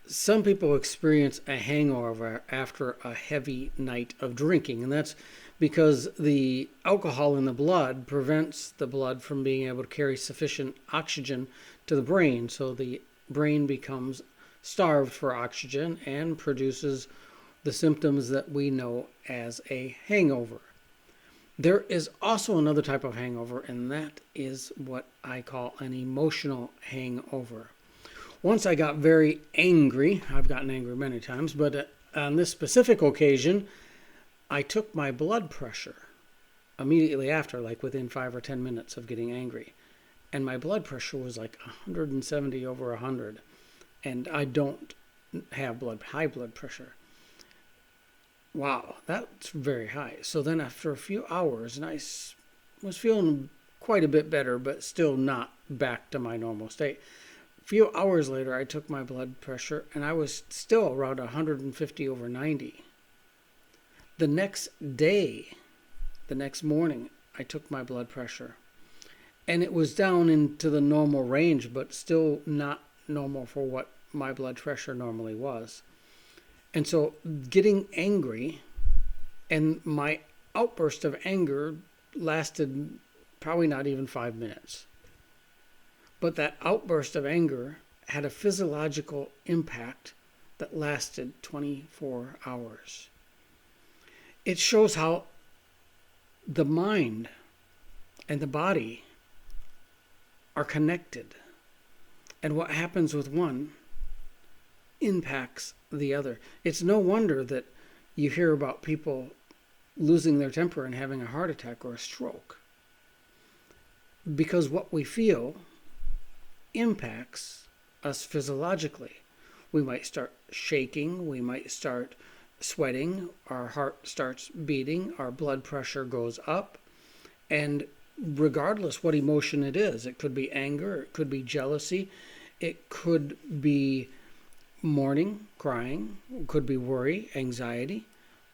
Some people experience a hangover after a heavy night of drinking, and that's because the alcohol in the blood prevents the blood from being able to carry sufficient oxygen to the brain. So the brain becomes starved for oxygen and produces the symptoms that we know as a hangover. There is also another type of hangover, and that is what I call an emotional hangover. Once I got very angry. I've gotten angry many times, but on this specific occasion, I took my blood pressure immediately after, like within 5 or 10 minutes of getting angry. And my blood pressure was like 170 over 100. And I don't have high blood pressure. Wow, that's very high. So then after a few hours, and I was feeling quite a bit better, but still not back to my normal state. A few hours later, I took my blood pressure, and I was still around 150 over 90. The next day, the next morning, I took my blood pressure, and it was down into the normal range, but still not normal for what my blood pressure normally was. And so getting angry, and my outburst of anger lasted probably not even 5 minutes. But that outburst of anger had a physiological impact that lasted 24 hours. It shows how the mind and the body are connected. And what happens with one impacts the other. It's no wonder that you hear about people losing their temper and having a heart attack or a stroke. Because what we feel impacts us physiologically. We might start shaking, we might start sweating, our heart starts beating, our blood pressure goes up, and regardless what emotion it is, it could be anger, it could be jealousy, it could be mourning, crying, it could be worry, anxiety.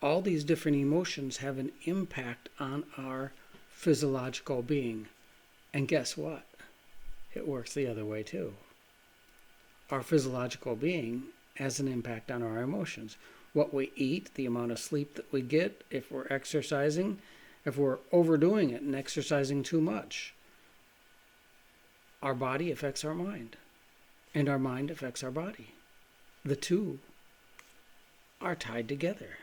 All these different emotions have an impact on our physiological being. And guess what? It works the other way too. Our physiological being has an impact on our emotions. What we eat, the amount of sleep that we get, if we're exercising, if we're overdoing it and exercising too much. Our body affects our mind, and our mind affects our body. The two are tied together.